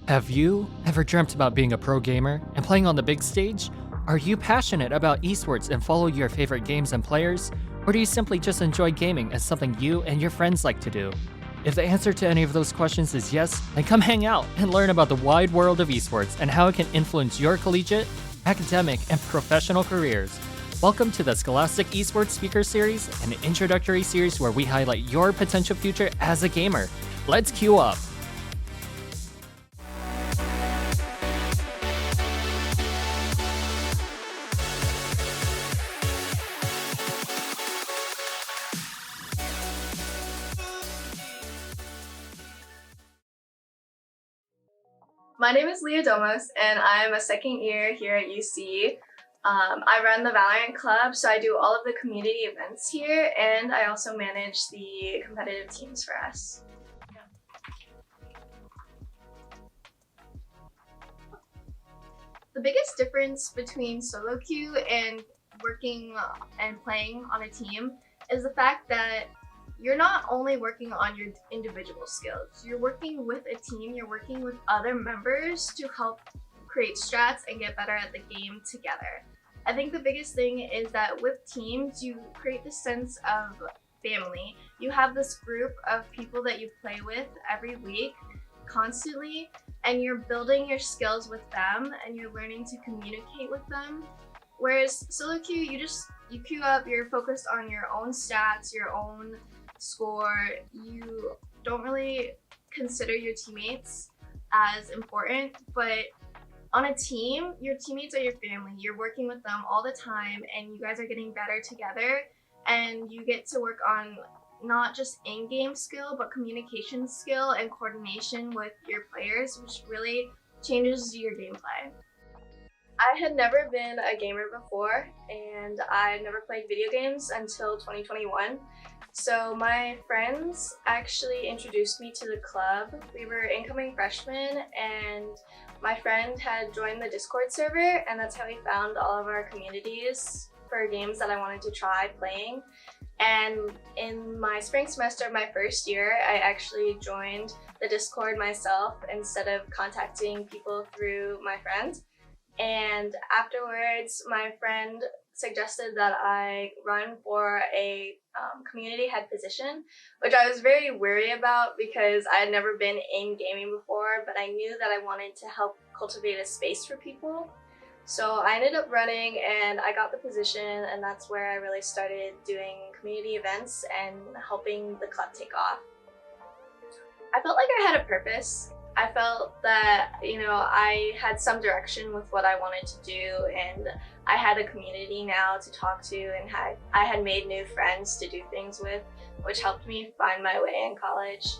Have you ever dreamt about being a pro gamer and playing on the big stage? Are you passionate about esports and follow your favorite games and players? Or do you simply just enjoy gaming as something you and your friends like to do? If the answer to any of those questions is yes, then come hang out and learn about the wide world of esports and how it can influence your collegiate, academic, and professional careers. Welcome to the Scholastic Esports Speaker Series, an introductory series where we highlight your potential future as a gamer. Let's queue up. My name is Leah Domas, and I'm a second year here at UC. I run the Valorant Club, so I do all of the community events here, and I also manage the competitive teams for us. The biggest difference between solo queue and working and playing on a team is the fact that you're not only working on your individual skills, you're working with a team, you're working with other members to help create strats and get better at the game together. I think the biggest thing is that with teams, you create this sense of family. You have this group of people that you play with every week, constantly, and you're building your skills with them and you're learning to communicate with them. Whereas solo queue, you queue up, you're focused on your own stats, your own score. You don't really consider your teammates as important, but on a team, your teammates are your family. You're working with them all the time and you guys are getting better together, and you get to work on not just in-game skill, but communication skill and coordination with your players, which really changes your gameplay. I had never been a gamer before, and I had never played video games until 2021. So my friends actually introduced me to the club. We were incoming freshmen, and my friend had joined the Discord server, and that's how we found all of our communities for games that I wanted to try playing. And in my spring semester of my first year, I actually joined the Discord myself instead of contacting people through my friend. And afterwards, my friend suggested that I run for a community head position, which I was very wary about because I had never been in gaming before, but I knew that I wanted to help cultivate a space for people. So I ended up running and I got the position, and that's where I really started doing community events and helping the club take off. I felt like I had a purpose. I felt that, I had some direction with what I wanted to do, and I had a community now to talk to, and I had made new friends to do things with, which helped me find my way in college.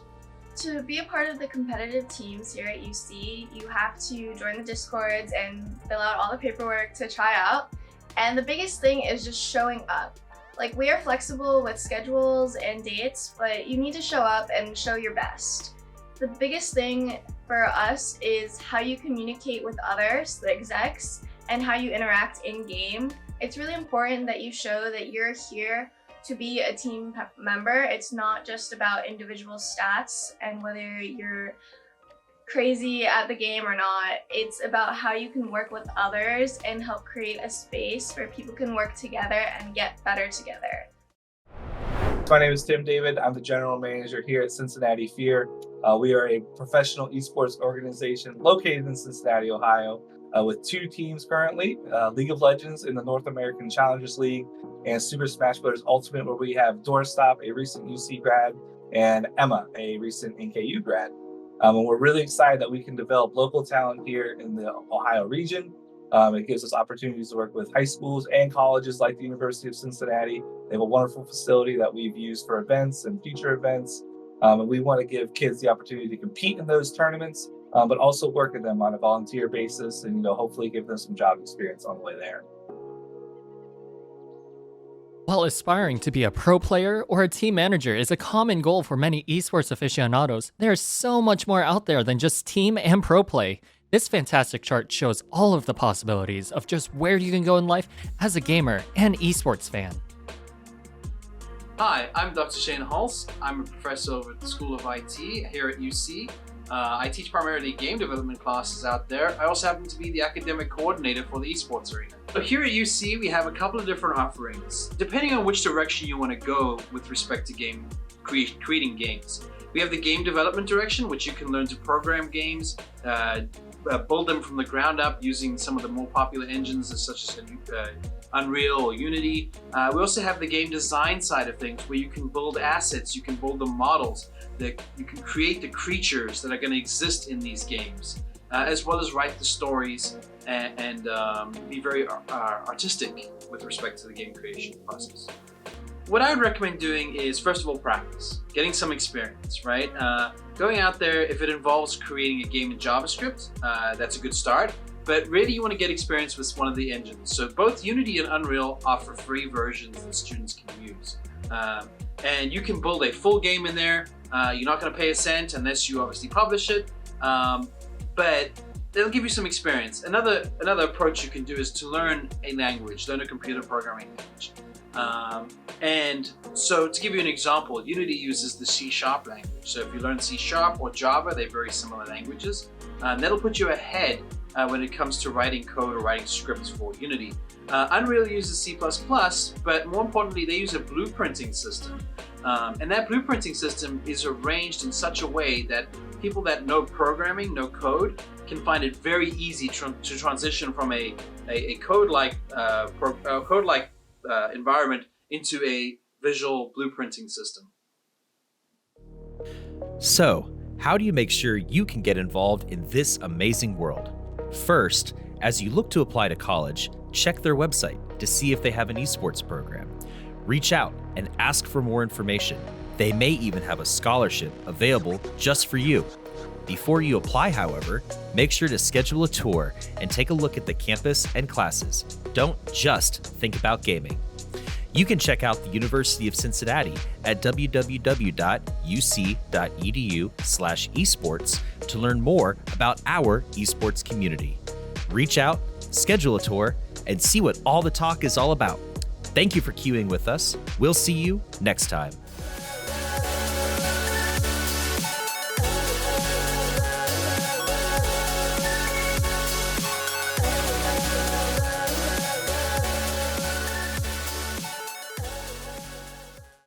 To be a part of the competitive teams here at UC, you have to join the Discords and fill out all the paperwork to try out. And the biggest thing is just showing up. Like, we are flexible with schedules and dates, but you need to show up and show your best. The biggest thing for us is how you communicate with others, the execs, and how you interact in-game. It's really important that you show that you're here to be a team member. It's not just about individual stats and whether you're crazy at the game or not. It's about how you can work with others and help create a space where people can work together and get better together. My name is Tim David. I'm the general manager here at Cincinnati Fear. We are a professional esports organization located in Cincinnati, Ohio, with two teams currently, League of Legends in the North American Challengers League and Super Smash Bros. Ultimate, where we have Doorstop, a recent UC grad, and Emma, a recent NKU grad. And we're really excited that we can develop local talent here in the Ohio region. It gives us opportunities to work with high schools and colleges like the University of Cincinnati. They have a wonderful facility that we've used for events and future events. And we want to give kids the opportunity to compete in those tournaments, but also work with them on a volunteer basis and, hopefully give them some job experience on the way there. While aspiring to be a pro player or a team manager is a common goal for many esports aficionados, there's so much more out there than just team and pro play. This fantastic chart shows all of the possibilities of just where you can go in life as a gamer and esports fan. Hi, I'm Dr. Shane Hulse. I'm a professor over at the School of IT here at UC, I teach primarily game development classes out there. I also happen to be the academic coordinator for the esports arena. So here at UC, we have a couple of different offerings, depending on which direction you want to go with respect to creating games. We have the game development direction, which you can learn to program games, build them from the ground up using some of the more popular engines such as Unreal or Unity. We also have the game design side of things, where you can build assets, you can build the models, that you can create the creatures that are going to exist in these games, as well as write the stories and be very artistic with respect to the game creation process. What I would recommend doing is, first of all, practice, getting some experience, right? Going out there, if it involves creating a game in JavaScript, that's a good start. But really, you want to get experience with one of the engines. So both Unity and Unreal offer free versions that students can use. And you can build a full game in there. You're not going to pay a cent unless you obviously publish it. But they'll give you some experience. Another approach you can do is to learn a language, learn a computer programming language. And so to give you an example, Unity uses the C# language. So if you learn C# or Java, they're very similar languages. That'll put you ahead when it comes to writing code or writing scripts for Unity. Unreal uses C++, but more importantly, they use a blueprinting system. And that blueprinting system is arranged in such a way that people that know programming, know code, can find it very easy to transition from a code-like environment into a visual blueprinting system. So, how do you make sure you can get involved in this amazing world? First, as you look to apply to college, check their website to see if they have an esports program. Reach out and ask for more information. They may even have a scholarship available just for you. Before you apply, however, make sure to schedule a tour and take a look at the campus and classes. Don't just think about gaming. You can check out the University of Cincinnati at www.uc.edu/esports to learn more about our esports community. Reach out, schedule a tour, and see what all the talk is all about. Thank you for queuing with us. We'll see you next time.